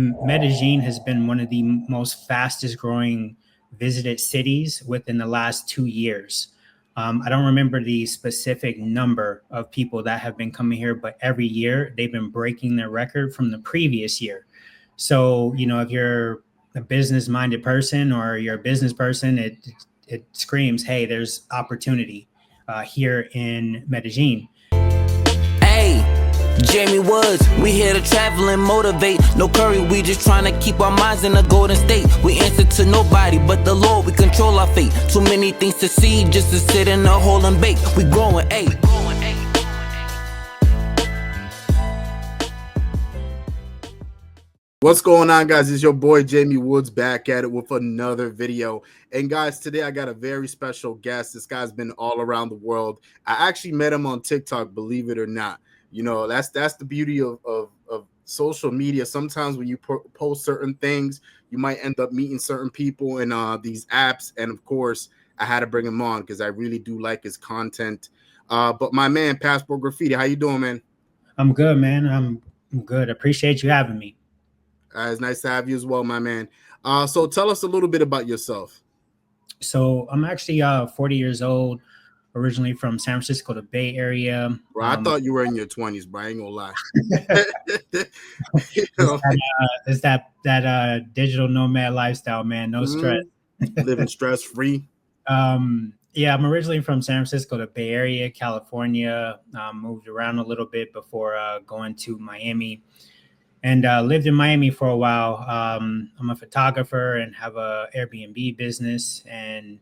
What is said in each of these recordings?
Medellin has been one of the most fastest growing visited cities within the last 2 years. I don't remember the specific number of people that have been coming here, but every year they've been breaking their record from the previous year. So, if you're a business minded person or you're a business person, it screams, hey, there's opportunity here in Medellin. Hey, Jamie Woods, we here to travel and motivate. No curry, we just trying to keep our minds in a golden state. We answer to nobody but the Lord, we control our fate. Too many things to see just to sit in a hole and bake. We growing, ayy. What's going on, guys? It's your boy Jamie Woods back at it with another video. And guys, today I got a very special guest. This guy's been all around the world. I actually met him on TikTok, believe it or not. That's the beauty of social media. Sometimes when you post certain things, you might end up meeting certain people in these apps. And of course, I had to bring him on because I really do like his content. But my man, Passport Graffiti, how you doing, man? I'm good, man. I'm good. Appreciate you having me. It's nice to have you as well, my man. So tell us a little bit about yourself. So I'm actually 40 years old, originally from San Francisco, the Bay Area. Bro, I thought you were in your 20s, bro. I ain't gonna lie. It's that digital nomad lifestyle, man. No stress. Living stress-free. Yeah, I'm originally from San Francisco, the Bay Area, California. Moved around a little bit before going to Miami. And lived in Miami for a while. I'm a photographer and have a Airbnb business, and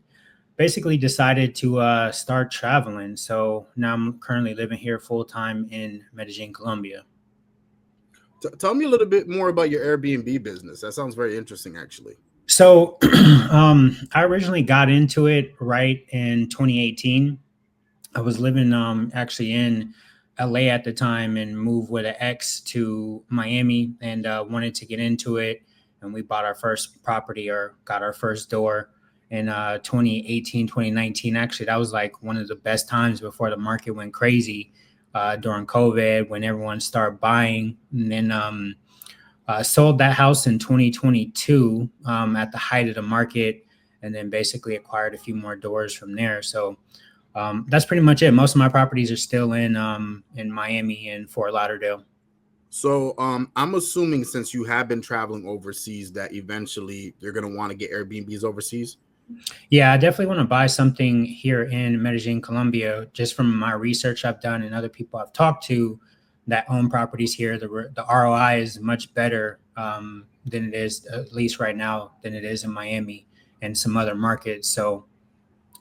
basically decided to start traveling. So now I'm currently living here full time in Medellin, Colombia. Tell me a little bit more about your Airbnb business. That sounds very interesting, actually. So I originally got into it right in 2018. I was living actually in LA at the time and moved with an ex to Miami and wanted to get into it. And we bought our first property, or got our first door in 2018, 2019. Actually, that was like one of the best times before the market went crazy during COVID, when everyone started buying. And then sold that house in 2022 at the height of the market, and then basically acquired a few more doors from there. So that's pretty much it. Most of my properties are still in Miami and Fort Lauderdale. So I'm assuming, since you have been traveling overseas, that eventually you're going to want to get Airbnbs overseas. Yeah, I definitely want to buy something here in Medellin, Colombia, just from my research I've done and other people I've talked to that own properties here. The ROI is much better than it is, at least right now, than it is in Miami and some other markets. So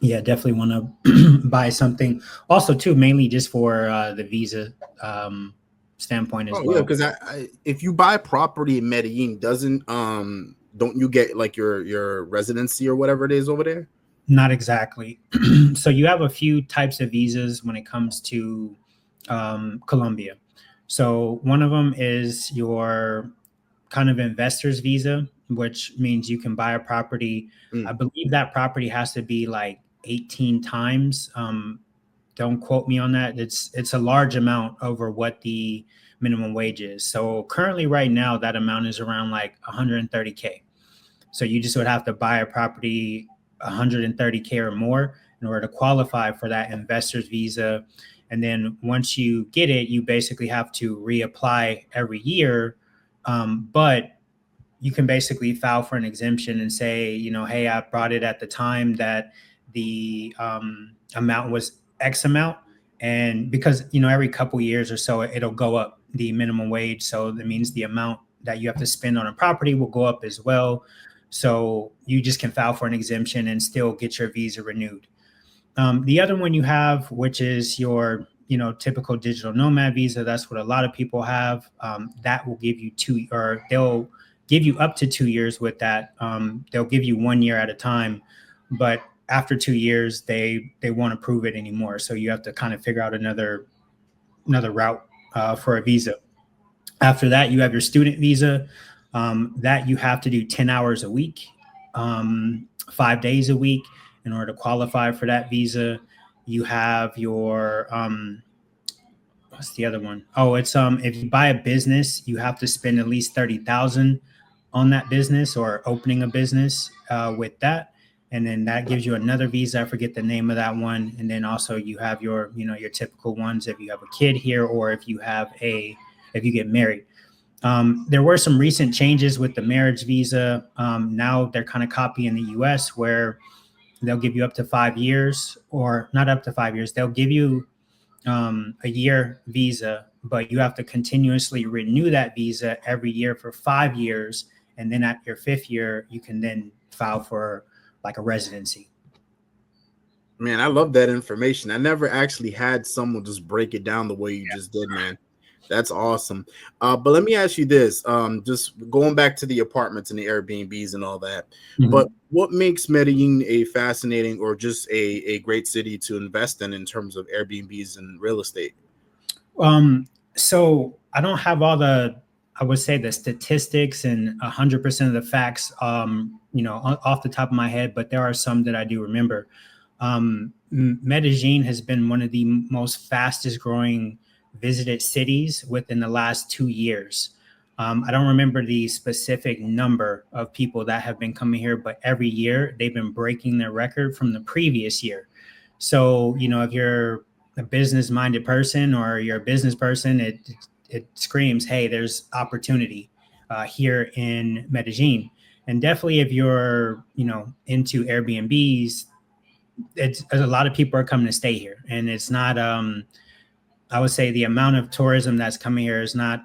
yeah, definitely want to buy something. Also, too, mainly just for the visa standpoint as well. Yeah, because if you buy property in Medellin, don't you get like your residency or whatever it is over there? Not exactly. So you have a few types of visas when it comes to Colombia. So one of them is your kind of investor's visa, which means you can buy a property. I believe that property has to be like 18 times. Don't quote me on that. It's a large amount over what the minimum wage is. So currently right now, that amount is around like 130K. So you just would have to buy a property 130K or more in order to qualify for that investor's visa. And then once you get it, you basically have to reapply every year. But you can basically file for an exemption and say, hey, I brought it at the time that the amount was X amount. And because, every couple years or so, it'll go up, the minimum wage. So that means the amount that you have to spend on a property will go up as well. So you just can file for an exemption and still get your visa renewed. The other one you have, which is your, typical digital nomad visa. That's what a lot of people have. That will give you they'll give you up to 2 years with that. They'll give you 1 year at a time, but after 2 years, they won't approve it anymore. So you have to kind of figure out another route for a visa. After that, you have your student visa that you have to do 10 hours a week, 5 days a week in order to qualify for that visa. You have your what's the other one? Oh, it's if you buy a business, you have to spend at least 30,000 on that business or opening a business with that, and then that gives you another visa. I forget the name of that one. And then also you have your, you know, your typical ones if you have a kid here or if you get married. There were some recent changes with the marriage visa. Now they're kind of copying the US where they'll give you up to 5 years, or not up to 5 years. They'll give you a year visa, but you have to continuously renew that visa every year for 5 years. And then at your 5th year, you can then file for like a residency. Man, I love that information. I never actually had someone just break it down the way you just did, man. That's awesome. But let me ask you this, just going back to the apartments and the Airbnbs and all that. But what makes Medellin a fascinating or just a great city to invest in terms of Airbnbs and real estate? So I don't have all I would say the statistics and 100% of the facts, you know, off the top of my head, but there are some that I do remember. Medellin has been one of the most fastest growing visited cities within the last 2 years. I don't remember the specific number of people that have been coming here, but every year they've been breaking their record from the previous year. So, you know, if you're a business-minded person or you're a business person, it screams, hey, there's opportunity here in Medellin. And definitely if you're, you know, into Airbnbs, a lot of people are coming to stay here. And it's not, I would say the amount of tourism that's coming here is not,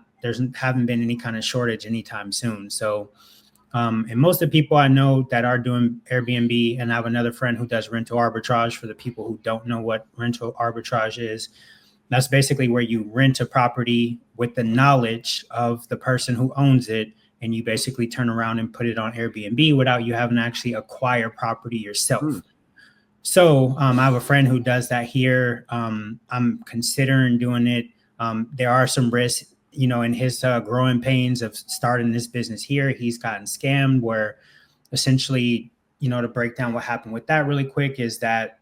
haven't been any kind of shortage anytime soon. So, and most of the people I know that are doing Airbnb, and I have another friend who does rental arbitrage. For the people who don't know what rental arbitrage is, that's basically where you rent a property with the knowledge of the person who owns it, and you basically turn around and put it on Airbnb without you having to actually acquire property yourself. So I have a friend who does that here. I'm considering doing it. There are some risks, you know, in his growing pains of starting this business here. He's gotten scammed where essentially, you know, to break down what happened with that really quick is that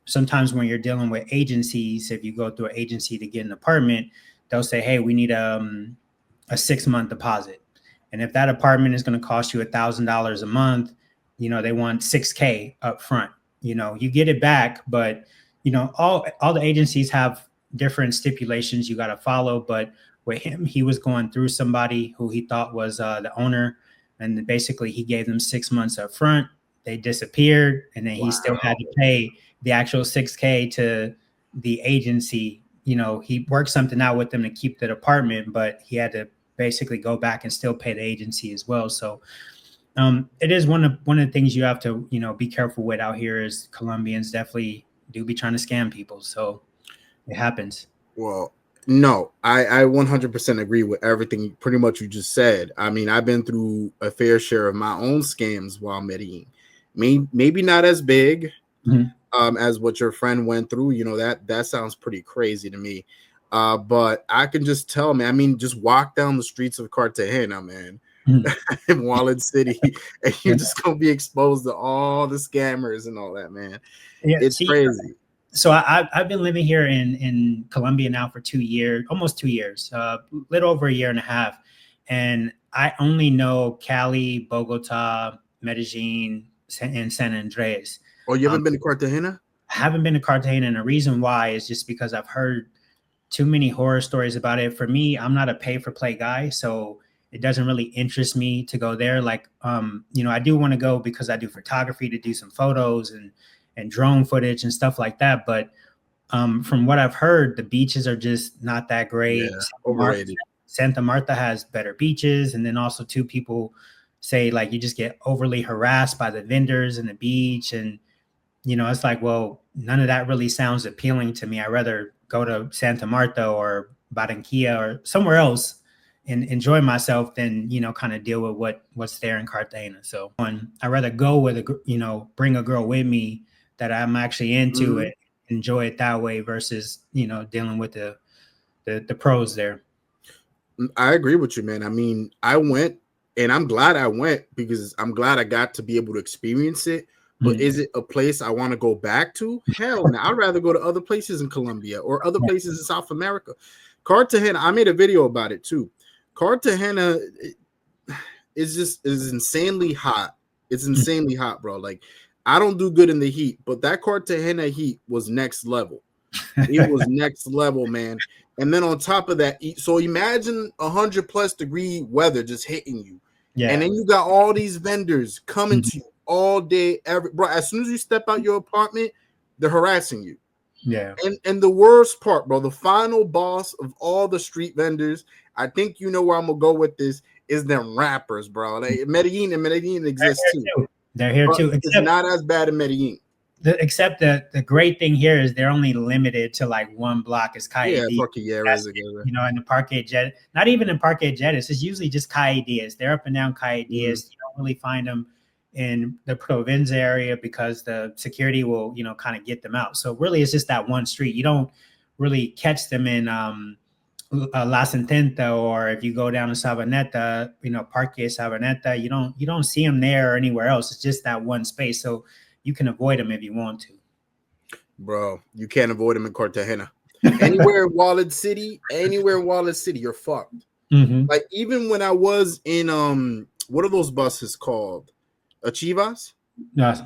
sometimes when you're dealing with agencies, if you go through an agency to get an apartment, they'll say, hey, we need a 6-month deposit. And if that apartment is going to cost you $1,000 a month, you know, they want $6,000 up front. You know, you get it back, but, you know, all the agencies have different stipulations you got to follow. But with him, he was going through somebody who he thought was the owner. And basically he gave them 6 months up front. They disappeared. And then he still had to pay the actual $6,000 to the agency. You know, he worked something out with them to keep the apartment, but he had to basically go back and still pay the agency as well. So it is one of the things you have to, you know, be careful with out here is Colombians definitely do be trying to scam people. So it happens. Well, no, I 100% agree with everything pretty much you just said. I mean, I've been through a fair share of my own scams while Medellin. Maybe not as big as what your friend went through. You know, that sounds pretty crazy to me. But I can just tell, man, I mean, just walk down the streets of Cartagena, man. In Wallet City, and you're just gonna be exposed to all the scammers and all that, man. Yeah, it's crazy. So I've been living here in Colombia now for 2 years, almost 2 years, little over a year and a half, and I only know Cali, Bogota, Medellin, and San Andres. Oh, you haven't been to Cartagena? I haven't been to Cartagena, and the reason why is just because I've heard too many horror stories about it. For me, I'm not a pay-for-play guy, so it doesn't really interest me to go there. Like, you know, I do want to go because I do photography to do some photos and drone footage and stuff like that. But from what I've heard, the beaches are just not that great. Yeah, overrated. Santa Marta has better beaches. And then also too, people say like you just get overly harassed by the vendors in the beach. And, you know, it's like, well, none of that really sounds appealing to me. I'd rather go to Santa Marta or Barranquilla or somewhere else and enjoy myself than, you know, kind of deal with what's there in Cartagena. So I'd rather go with bring a girl with me that I'm actually into it, enjoy it that way versus, you know, dealing with the pros there. I agree with you, man. I mean, I went and I'm glad I went because I'm glad I got to be able to experience it. But is it a place I want to go back to? Hell no. I'd rather go to other places in Colombia or other places in South America. Cartagena, I made a video about it too. Cartagena is insanely hot. It's insanely hot, bro. Like, I don't do good in the heat, but that Cartagena heat was next level. It was next level, man. And then on top of that, so imagine 100+ degree weather just hitting you. Yeah. And then you got all these vendors coming to you all day, bro. As soon as you step out your apartment, they're harassing you. Yeah. And the worst part, bro, the final boss of all the street vendors, I think you know where I'm gonna go with this, is them rappers, bro. Like Medellin exists too. They're here too. It's not as bad in Medellin. Except the great thing here is they're only limited to like one block is 𝐃𝐨𝐽. You know, in the Parque Jet, not even in Parque Jettis, it's usually just 𝐃𝐨𝐽. They're up and down 𝐃𝐨𝐽. You don't really find them in the Provenza area because the security will, you know, kind of get them out. So really it's just that one street. You don't really catch them in La Cententa, or if you go down to Sabaneta, you know, Parque Sabaneta, you don't see them there or anywhere else. It's just that one space. So you can avoid them if you want to. Bro, you can't avoid them in Cartagena. Anywhere in Wallet City, you're fucked. Like, even when I was in what are those buses called? 𝐶𝐶𝐽𝐽?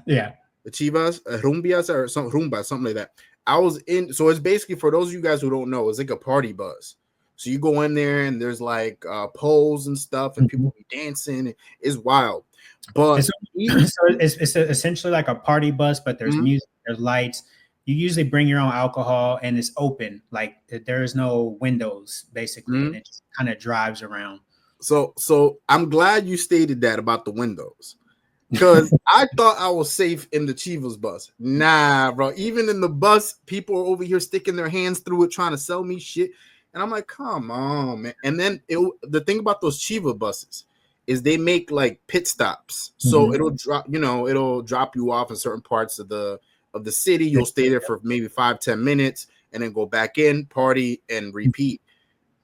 Yeah. 𝐶𝐶𝐽𝐽, rumbias or something like that. I was in, so it's basically, for those of you guys who don't know, it's like a party bus. So you go in there and there's like poles and stuff and people be dancing. It's wild. But it's essentially like a party bus, but there's music, there's lights. You usually bring your own alcohol and it's open. Like, there is no windows basically, and it just kind of drives around. So I'm glad you stated that about the windows, because I thought I was safe in the Chivas bus. Nah, bro. Even in the bus, people are over here sticking their hands through it trying to sell me shit. And I'm like, come on, man. And then the thing about those Chiva buses is they make like pit stops. So it'll drop you off in certain parts of the city. You'll stay there for maybe 5-10 minutes and then go back in, party, and repeat.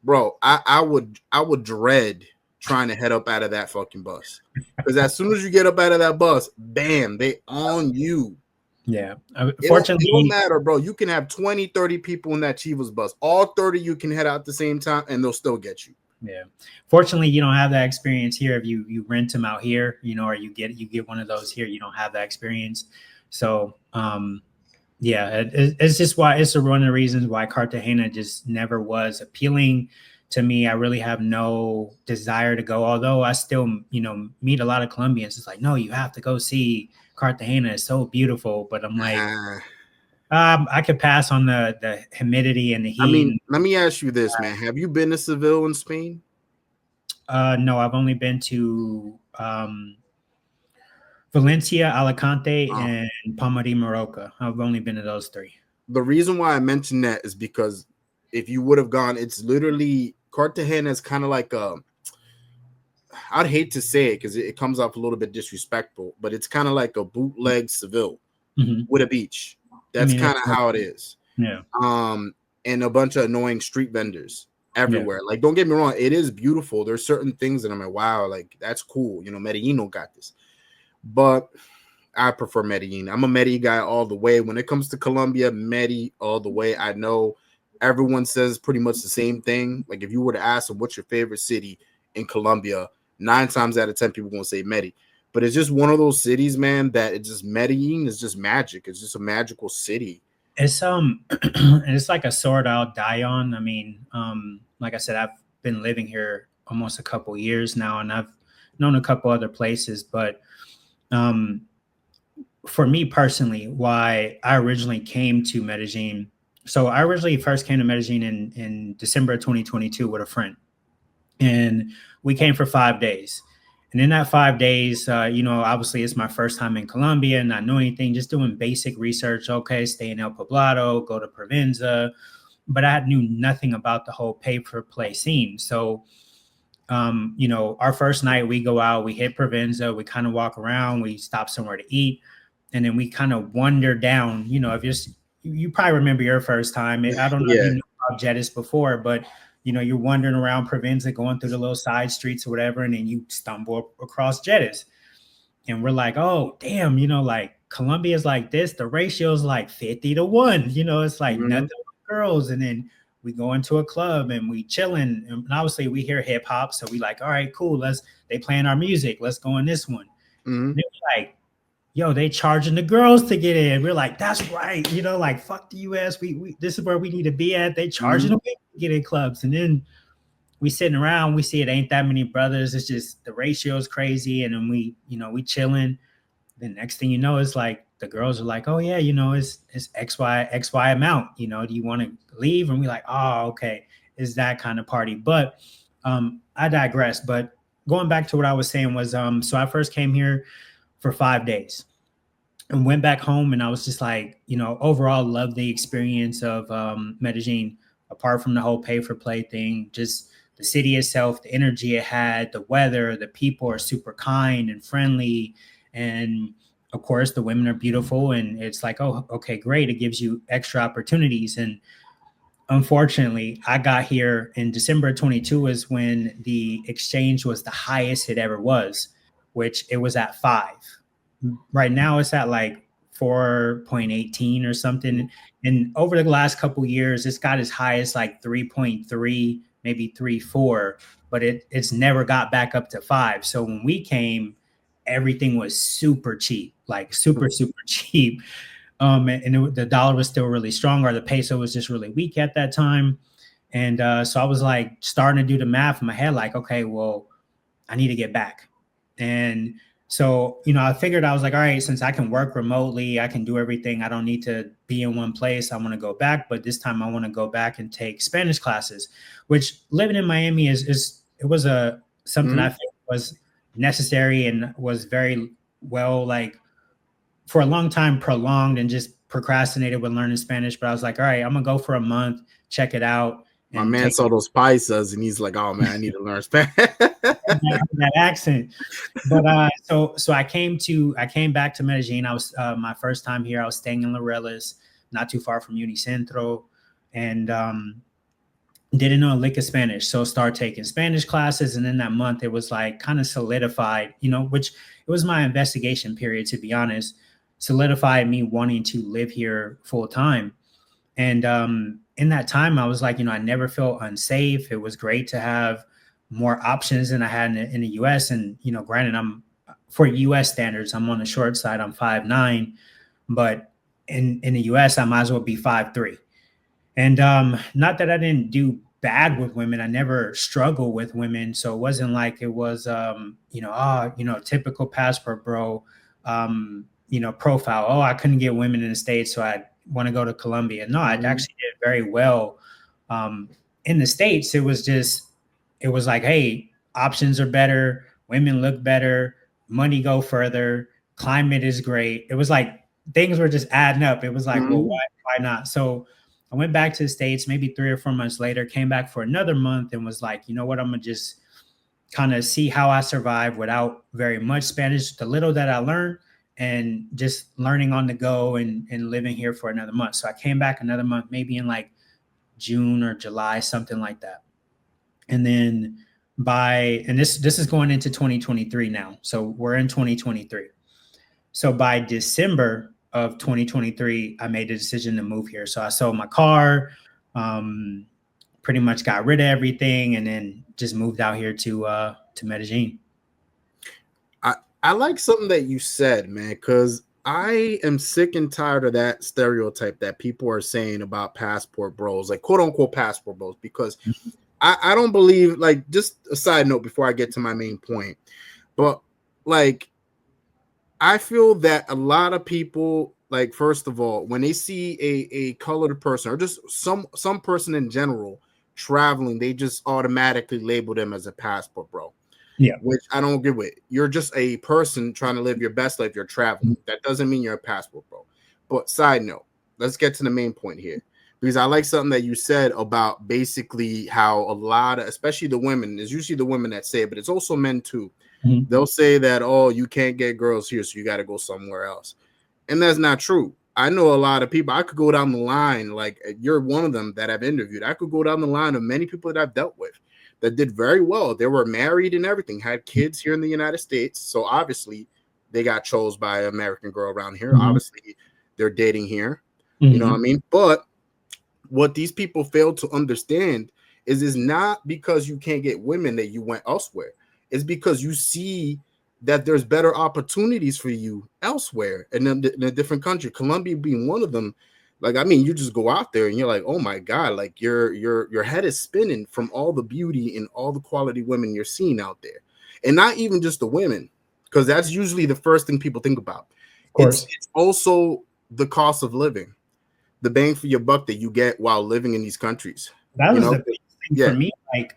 Bro, I would dread trying to head up out of that fucking bus, because as soon as you get up out of that bus, bam, they on you. Yeah. Fortunately, it don't matter, bro. You can have 20-30 people in that Chivas bus. All 30 you can head out at the same time and they'll still get you. Yeah. Fortunately, you don't have that experience here. If you rent them out here, you know, or you get one of those here, you don't have that experience. So yeah, it's just why it's one of the reasons why Cartagena just never was appealing to me. I really have no desire to go, although I still, you know, meet a lot of Colombians. It's like, no, you have to go see Cartagena. It's so beautiful. But I'm like, I could pass on the humidity and the heat. I mean, let me ask you this, man. Have you been to Seville in Spain? No, I've only been to Valencia, Alicante, and Palma de Mallorca. I've only been to those three. The reason why I mentioned that is because if you would have gone, it's literally, Cartagena is kind of like I'd hate to say it because it comes off a little bit disrespectful, but it's kind of like a bootleg Seville with a beach. That's kind of how it is. Yeah. And a bunch of annoying street vendors everywhere. Yeah. Like, don't get me wrong, it is beautiful. There's certain things that I'm like, wow, like, that's cool. You know, Medellin got this. But I prefer Medellin. I'm a Medellin guy all the way. When it comes to Colombia, Medellin all the way. I know everyone says pretty much the same thing. Like, if you were to ask them what's your favorite city in Colombia, 9 times out of 10 people won't say Medellin. But it's just one of those cities, man, that it's just, Medellin is just magic. It's just a magical city. It's it's like a sword out, die on. I mean, like I said, I've been living here almost a couple years now, and I've known a couple other places. But for me personally, why I originally came to Medellin. So I originally first came to Medellin in December 2022 with a friend, and we came for 5 days. And in that 5 days, you know, obviously it's my first time in Colombia, not knowing anything, just doing basic research. Okay, stay in El Poblado, go to Provenza, but I knew nothing about the whole pay-for-play scene. So, you know, our first night we go out, we hit Provenza, we kind of walk around, we stop somewhere to eat, and then we kind of wander down. You know, if you probably remember your first time. I don't know if you knew about Jettis before, but you know, you're wandering around Provenza, going through the little side streets or whatever, and then you stumble across Jettis. And we're like, oh, damn, you know, like Colombia is like this. The ratio is like 50-1. You know, it's like nothing with girls. And then we go into a club and we chilling. And obviously we hear hip hop. So we like, all right, cool. They playing our music. Let's go in this one. And they're like, yo, they charging the girls to get in. We're like, that's right. You know, like, fuck the US. We this is where we need to be at. They charging them to get in clubs. And then we sitting around, we see it ain't that many brothers. It's just the ratio is crazy. And then we chilling. The next thing you know, it's like the girls are like, oh yeah, you know, it's XY amount. You know, do you want to leave? And we like, oh, okay, it's that kind of party. But I digress. But going back to what I was saying was, so I first came here for 5 days and went back home, and I was just like, you know, overall loved the experience of Medellin, apart from the whole pay for play thing. Just the city itself, the energy it had, the weather, the people are super kind and friendly. And of course, the women are beautiful, and it's like, oh, okay, great. It gives you extra opportunities. And unfortunately, I got here in December 22 is when the exchange was the highest it ever was, which it was at 5. Right now, it's at like 4.18 or something. And over the last couple of years, it's got as high as like 3.3, maybe 3.4, but it's never got back up to 5. So when we came, everything was super cheap, like super cheap. And the dollar was still really strong, or the peso was just really weak at that time. And so I was like starting to do the math in my head, like, okay, well, I need to get back. And so, you know, I figured, I was like, all right, since I can work remotely, I can do everything. I don't need to be in one place. I want to go back, but this time I want to go back and take Spanish classes, which living in Miami it was something I think was necessary and was very well, like for a long time prolonged, and just procrastinated with learning Spanish. But I was like, all right, I'm gonna go for a month, check it out. My man saw those paisas and he's like, oh man, I need to learn Spanish. that accent. But so I came back to Medellin. I was my first time here. I was staying in Laureles, not too far from Unicentro, and didn't know a lick of Spanish. So started taking Spanish classes. And in that month, it was like kind of solidified, you know, which it was my investigation period, to be honest, solidified me wanting to live here full time. And in that time, I was like, you know, I never felt unsafe. It was great to have more options than I had in the US. And, you know, granted, for US standards, I'm on the short side. I'm 5'9", but in the US, I might as well be 5'3". And not that I didn't do bad with women. I never struggled with women. So it wasn't like it was, typical passport bro, profile. Oh, I couldn't get women in the States, so I want to go to Colombia. No, I actually did very well. In the States, it was like, hey, options are better. Women look better. Money go further. Climate is great. It was like things were just adding up. It was like, well, why not? So I went back to the States maybe 3 or 4 months later, came back for another month and was like, you know what, I'm going to just kind of see how I survive without very much Spanish, the little that I learned, and just learning on the go and living here for another month. So I came back another month, maybe in like June or July, something like that. And then this is going into 2023 now. So we're in 2023. So by December of 2023, I made the decision to move here. So I sold my car, pretty much got rid of everything, and then just moved out here to Medellin. I like something that you said, man, because I am sick and tired of that stereotype that people are saying about passport bros, like quote unquote passport bros, because I don't believe, like, just a side note before I get to my main point, but like, I feel that a lot of people, like, first of all, when they see a colored person or just some person in general traveling, they just automatically label them as a passport bro. Yeah, which I don't agree with. You're just a person trying to live your best life. You're traveling. That doesn't mean you're a passport bro. But side note, let's get to the main point here, because I like something that you said about basically how a lot of, especially the women, is usually the women that say it, but it's also men too. They'll say that, oh, you can't get girls here, so you got to go somewhere else. And that's not true. I know a lot of people. I could go down the line, like you're one of them that I've interviewed. I could go down the line of many people that I've dealt with that did very well. They were married and everything, had kids here in the United States. So obviously they got chose by an American girl around here. Mhm. Obviously, they're dating here. You know what I mean? But what these people fail to understand is it's not because you can't get women that you went elsewhere. It's because you see that there's better opportunities for you elsewhere in a different country. Colombia being one of them. Like, I mean, you just go out there and you're like, oh my God, like your head is spinning from all the beauty and all the quality women you're seeing out there. And not even just the women, because that's usually the first thing people think about. Of course. It's also the cost of living, the bang for your buck that you get while living in these countries. That was the biggest thing Yeah. for me. Like,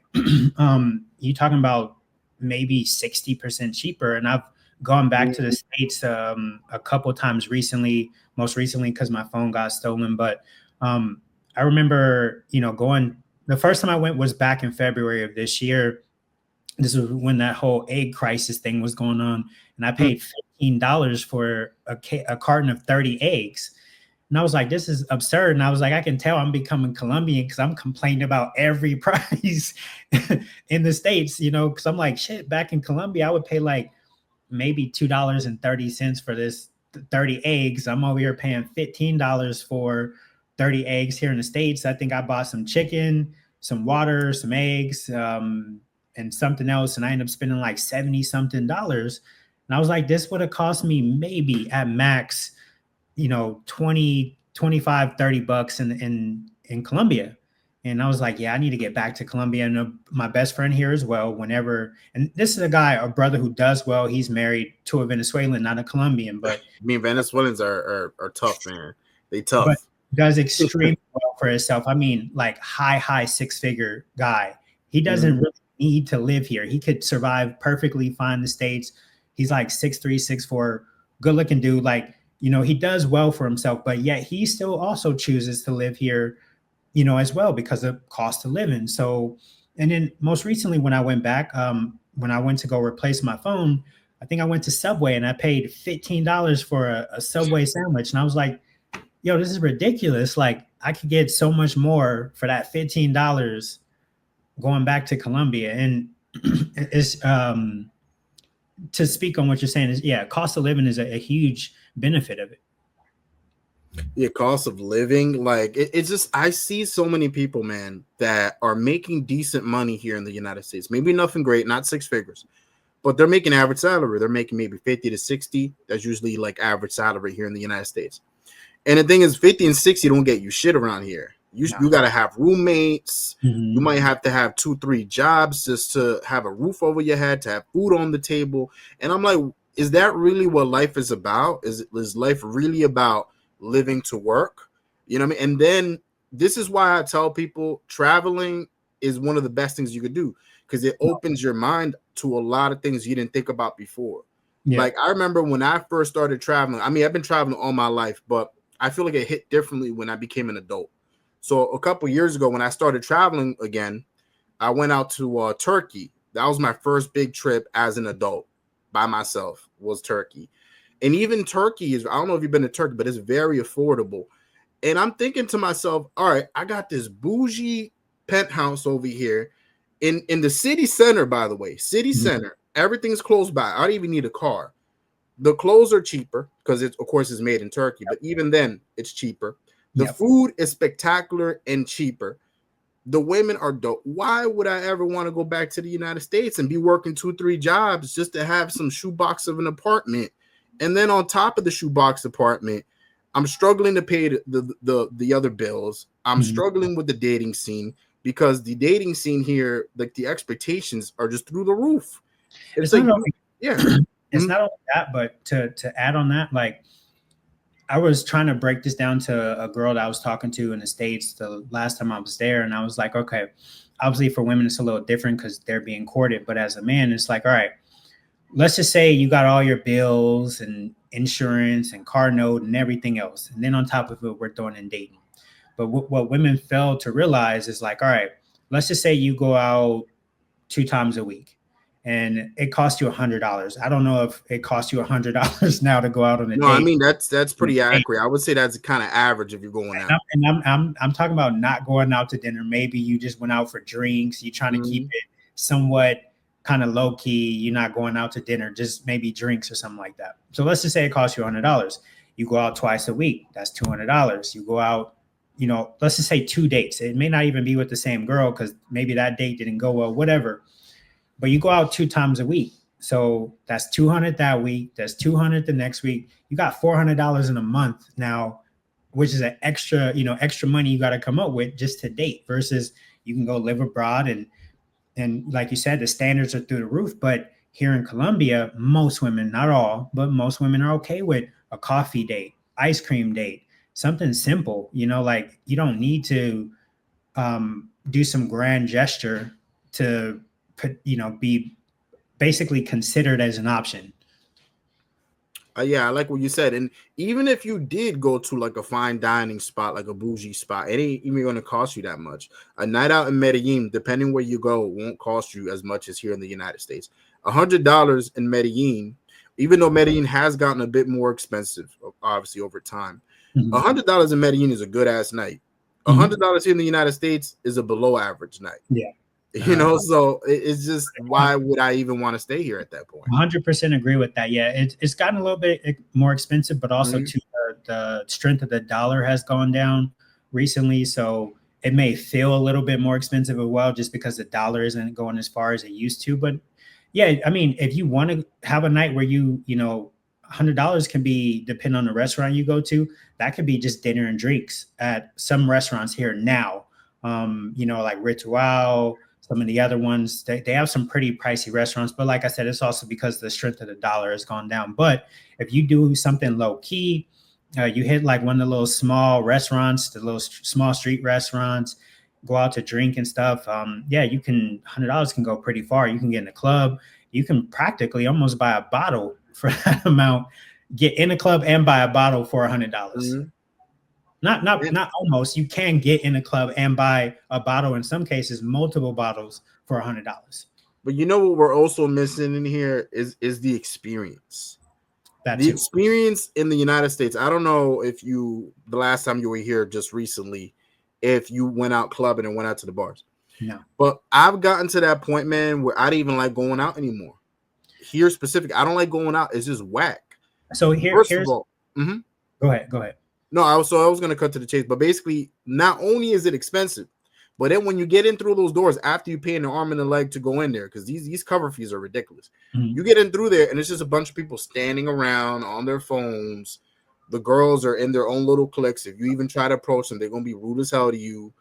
you talking about maybe 60% cheaper, and I've gone back to the States a couple times recently. Most recently because my phone got stolen, but I remember, you know, going. The first time I went was back in February of this year. This was when that whole egg crisis thing was going on, and I paid $15 for a carton of 30 eggs. And I was like, this is absurd. And I was like, I can tell I'm becoming Colombian because I'm complaining about every price in the States, you know, because I'm like, shit, back in Colombia, I would pay like maybe $2.30 for this 30 eggs. I'm over here paying $15 for 30 eggs here in the States. I think I bought some chicken, some water, some eggs, and something else. And I ended up spending like 70 something dollars. And I was like, this would have cost me maybe at max, you know, 20, 25, 30 bucks in Colombia. And I was like, yeah, I need to get back to Colombia. And my best friend here as well, whenever, and this is a brother who does well. He's married to a Venezuelan, not a Colombian, but I mean, Venezuelans are tough, man. They tough. But does extremely well for himself. I mean, like high six-figure guy. He doesn't really need to live here. He could survive perfectly fine in the States. He's like 6'3", 6'4", good looking dude. Like, you know, he does well for himself, but yet he still also chooses to live here, you know, as well because of cost of living. So, and then most recently when I went back, when I went to go replace my phone, I think I went to Subway and I paid $15 for a Subway sandwich. And I was like, yo, this is ridiculous. Like I could get so much more for that $15 going back to Colombia. And it's, to speak on what you're saying is, yeah, cost of living is a huge benefit of it. Yeah, cost of living, like it's just, I see so many people, man, that are making decent money here in the United States. Maybe nothing great, not six figures, but they're making average salary. They're making maybe 50 to 60. That's usually like average salary here in the United States. And the thing is, 50 and 60 don't get you shit around here. You got to have roommates. You might have to have 2-3 jobs just to have a roof over your head, to have food on the table. And I'm like, is that really what life is about? Is life really about living to work? You know what I mean? And then this is why I tell people traveling is one of the best things you could do, because it opens your mind to a lot of things you didn't think about before. Yeah. Like I remember when I first started traveling, I mean, I've been traveling all my life, but I feel like it hit differently when I became an adult. So a couple years ago, when I started traveling again, I went out to Turkey. That was my first big trip as an adult by myself, was Turkey. And even Turkey is, I don't know if you've been to Turkey, but it's very affordable. And I'm thinking to myself, all right, I got this bougie penthouse over here in the city center, by the way, city center. Everything's close by. I don't even need a car. The clothes are cheaper because it's, of course, it's made in Turkey, but even then it's cheaper. The food is spectacular and cheaper. The women are dope. Why would I ever want to go back to the United States and be working 2-3 jobs just to have some shoebox of an apartment? And then on top of the shoebox apartment, I'm struggling to pay the other bills. I'm struggling with the dating scene because the dating scene here, like the expectations are just through the roof. It's like, not only, it's not only that, but to add on that, like I was trying to break this down to a girl that I was talking to in the States the last time I was there. And I was like, okay, obviously for women, it's a little different because they're being courted. But as a man, it's like, all right, let's just say you got all your bills and insurance and car note and everything else. And then on top of it, we're throwing in dating. But what women fail to realize is like, all right, let's just say you go out 2 times a week and it costs you $100. I don't know if it costs you $100 now to go out on a date. No, I mean, that's pretty accurate. I would say that's kind of average if you're going out. And I'm talking about not going out to dinner. Maybe you just went out for drinks. You're trying to keep it somewhat kind of low key. You're not going out to dinner, just maybe drinks or something like that. So let's just say it costs you $100. You go out twice a week. That's $200. You go out, let's just say 2 dates. It may not even be with the same girl because maybe that date didn't go well, whatever. But you go out 2 times a week. So that's 200 that week. That's 200 the next week. You got $400 in a month now, which is an extra, extra money you got to come up with just to date versus you can go live abroad. And like you said, the standards are through the roof. But here in Colombia, most women, not all, but most women are okay with a coffee date, ice cream date, something simple, like you don't need to do some grand gesture to put, be basically considered as an option. Yeah, I like what you said. And even if you did go to like a fine dining spot, like a bougie spot, it ain't even going to cost you that much. A night out in Medellin, depending where you go, won't cost you as much as here in the United States. $100 in Medellin, even though Medellin has gotten a bit more expensive, obviously, over time. $100 in Medellin is a good ass night. $100 here in the United States is a below average night. Yeah. So it's just, why would I even want to stay here at that point? 100% agree with that. Yeah, it's gotten a little bit more expensive, but also too, the strength of the dollar has gone down recently. So it may feel a little bit more expensive as well, just because the dollar isn't going as far as it used to. But yeah, I mean, if you want to have a night where $100 can be, depending on the restaurant you go to, that could be just dinner and drinks at some restaurants here now. Like Ritual, some of the other ones, they have some pretty pricey restaurants. But like I said, it's also because the strength of the dollar has gone down. But if you do something low key, you hit like one of the little small restaurants, the little small street restaurants, go out to drink and stuff. You can, $100 can go pretty far. You can get in a club. You can practically almost buy a bottle for that amount, get in a club and buy a bottle for $100. Not almost. You can get in a club and buy a bottle, in some cases, multiple bottles for $100. But what we're also missing in here is the experience. Experience in the United States. I don't know if the last time you were here just recently, if you went out clubbing and went out to the bars. No. But I've gotten to that point, man, where I don't even like going out anymore. Here specific, I don't like going out. It's just whack. So here's of all, Go ahead. No, I was going to cut to the chase, but basically, not only is it expensive, but then when you get in through those doors after you pay an arm and a leg to go in there, because these cover fees are ridiculous. You get in through there and it's just a bunch of people standing around on their phones. The girls are in their own little cliques. If you even try to approach them, they're going to be rude as hell to you.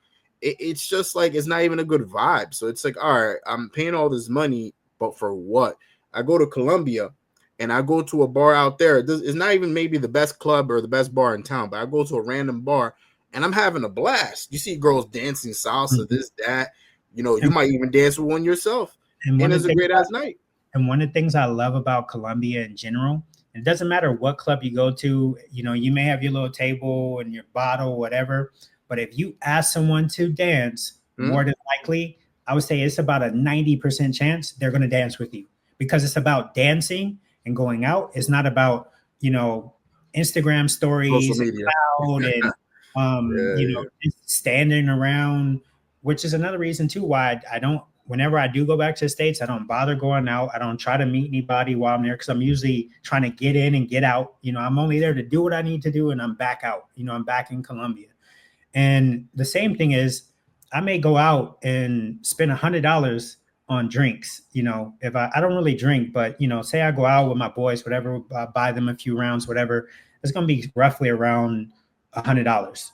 It's just like, it's not even a good vibe. So it's like, all right, I'm paying all this money, but for what? I go to Colombia and I go to a bar out there. It's not even maybe the best club or the best bar in town, but I go to a random bar and I'm having a blast. You see girls dancing salsa, this, that. You might even dance with one yourself. And it's a great ass night. And one of the things I love about Colombia in general, it doesn't matter what club you go to, you may have your little table and your bottle, whatever. But if you ask someone to dance, more than likely, I would say it's about a 90% chance they're going to dance with you, because it's about dancing and going out. It's not about, Instagram stories and just standing around, which is another reason too why I don't, whenever I do go back to the States, I don't bother going out. I don't try to meet anybody while I'm there, because I'm usually trying to get in and get out. I'm only there to do what I need to do and I'm back out. I'm back in Colombia. And the same thing is, I may go out and spend $100 on drinks. If I don't really drink, but say I go out with my boys, whatever, buy them a few rounds, whatever, it's going to be roughly around $100.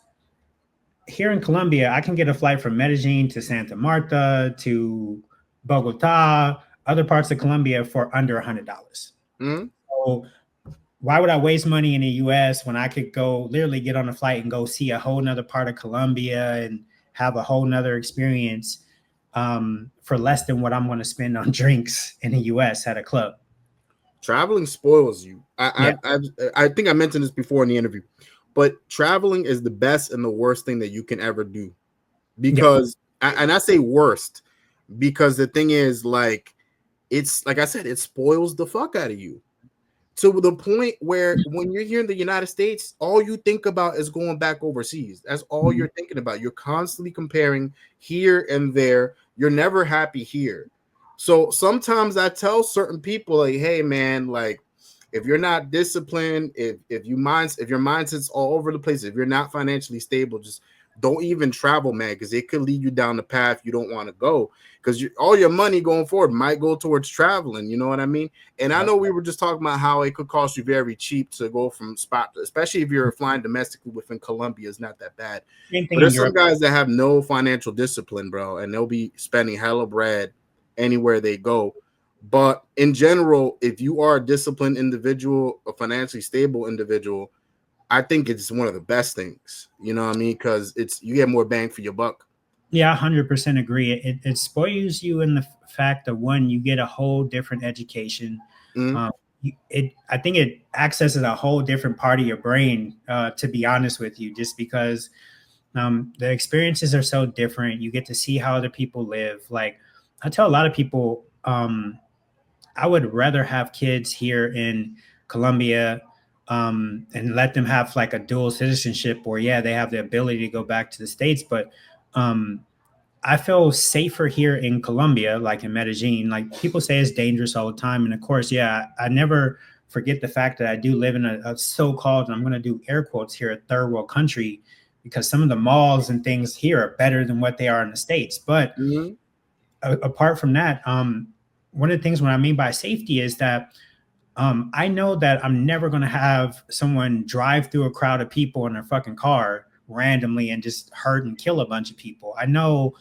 Here in Colombia, I can get a flight from Medellin to Santa Marta to Bogota, other parts of Colombia for under $100. So why would I waste money in the US when I could go literally get on a flight and go see a whole nother part of Colombia and have a whole nother experience for less than what I'm going to spend on drinks in the US at a club? Traveling spoils you. I think I mentioned this before in the interview, but traveling is the best and the worst thing that you can ever do, because and I say worst because the thing is, like, it's like I said, it spoils the fuck out of you to the point where when you're here in the United States, all you think about is going back overseas. That's all you're thinking about. You're constantly comparing here and there. You're never happy here. So sometimes I tell certain people, like, hey man, like, if you're not disciplined, if your mindset's all over the place, if you're not financially stable, just don't even travel, man, because it could lead you down the path you don't want to go. Because all your money going forward might go towards traveling. You know what I mean? And I know we were just talking about how it could cost you very cheap to go from spot, especially if you're flying domestically within Colombia, is not that bad. Same thing But there's in some Europe. guys that have no financial discipline, bro, and they'll be spending hella bread anywhere they go. But in general, if you are a disciplined individual, a financially stable individual, I think it's one of the best things. You know what I mean? Because you get more bang for your buck. Yeah, 100% agree. It spoils you in the fact that, one, you get a whole different education. Mm-hmm. I think it accesses a whole different part of your brain, to be honest with you, just because the experiences are so different. You get to see how other people live. Like, I tell a lot of people, I would rather have kids here in Colombia, and let them have like a dual citizenship where, yeah, they have the ability to go back to the States. But I feel safer here in Colombia, like in Medellin. Like, people say it's dangerous all the time. And of course, yeah, I never forget the fact that I do live in a so-called, and I'm going to do air quotes here, a third world country, because some of the malls and things here are better than what they are in the States. But apart from that, one of the things what I mean by safety is that I know that I'm never going to have someone drive through a crowd of people in their fucking car randomly and just hurt and kill a bunch of people. I know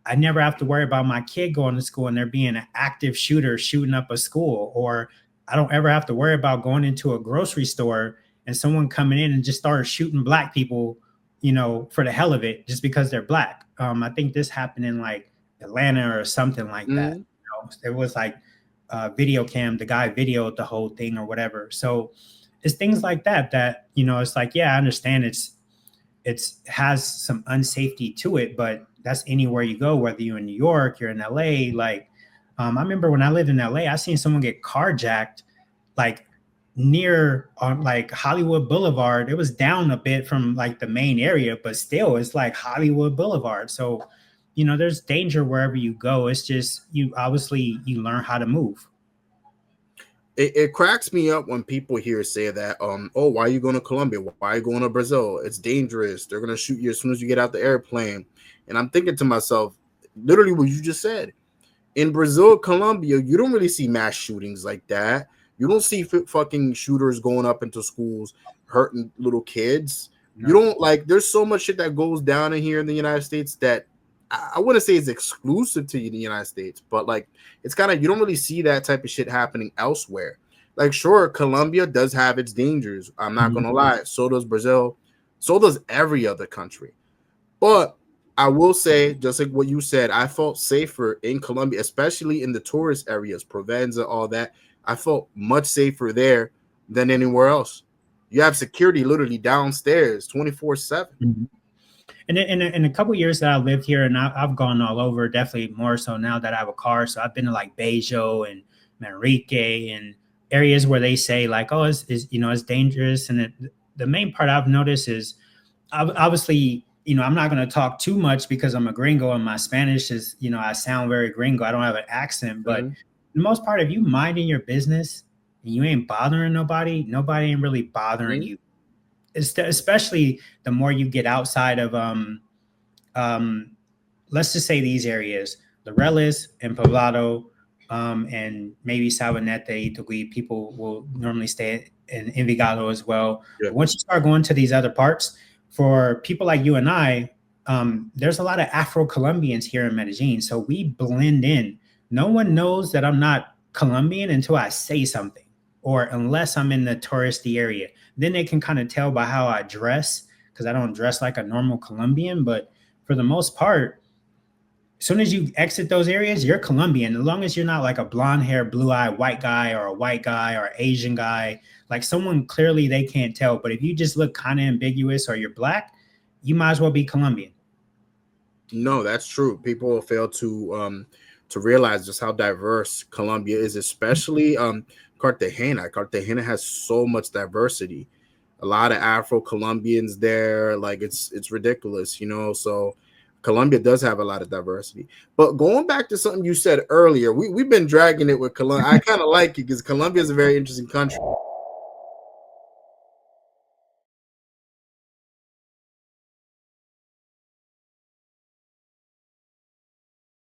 I never have to worry about my kid going to school and there being an active shooter shooting up a school, or I don't ever have to worry about going into a grocery store and someone coming in and just started shooting black people, you know, for the hell of it, just because they're black. I think this happened in like Atlanta or something like that. You know, it was like video cam, the guy videoed the whole thing or whatever. So it's things like that, you know, it's like, yeah, I understand it's has some unsafety to it, but that's anywhere you go, whether you're in New York, you're in LA. Like, I remember when I lived in LA, I seen someone get carjacked, like near on like Hollywood Boulevard. It was down a bit from like the main area, but still it's like Hollywood Boulevard. So, you know, there's danger wherever you go. It's just, you obviously, you learn how to move. It cracks me up when people here say that, oh, why are you going to Colombia? Why are you going to Brazil? It's dangerous. They're going to shoot you as soon as you get out the airplane. And I'm thinking to myself, literally what you just said. In Brazil, Colombia, you don't really see mass shootings like that. You don't see fucking shooters going up into schools, hurting little kids. No. You don't, like, there's so much shit that goes down in here in the United States that I wouldn't say it's exclusive to the United States, but like, it's kind of, you don't really see that type of shit happening elsewhere. Like, sure, Colombia does have its dangers. I'm not going to lie. So does Brazil. So does every other country. But I will say, just like what you said, I felt safer in Colombia, especially in the tourist areas, Provenza, all that. I felt much safer there than anywhere else. You have security literally downstairs 24/7. Mm-hmm. And in a couple of years that I lived here, and I've gone all over, definitely more so now that I have a car. So I've been to like Bejo and Manrique and areas where they say like, oh, it's you know, it's dangerous. And the main part I've noticed is, obviously, you know, I'm not going to talk too much because I'm a gringo and my Spanish is, you know, I sound very gringo. I don't have an accent, but for the most part, if you minding your business and you ain't bothering nobody ain't really bothering you. Especially the more you get outside of let's just say these areas, the Reles and Poblado, and maybe Sabanete, 𝐶𝐿𝐴, people will normally stay in Envigado as well. But once you start going to these other parts, for people like you and I, there's a lot of Afro-Colombians here in Medellin, so we blend in. No one knows that I'm not Colombian until I say something, or unless I'm in the touristy area. Then they can kind of tell by how I dress, because I don't dress like a normal Colombian. But for the most part, as soon as you exit those areas, you're Colombian. As long as you're not like a blonde hair, blue eye, white guy, or a white guy, or Asian guy, like someone clearly they can't tell. But if you just look kind of ambiguous or you're black, you might as well be Colombian. No, that's true. People fail to realize just how diverse Colombia is, especially Cartagena. Cartagena has so much diversity. A lot of Afro-Colombians there. Like, it's ridiculous, you know. So Colombia does have a lot of diversity. But going back to something you said earlier, we've been dragging it with Colombia. I kind of like it because Colombia is a very interesting country.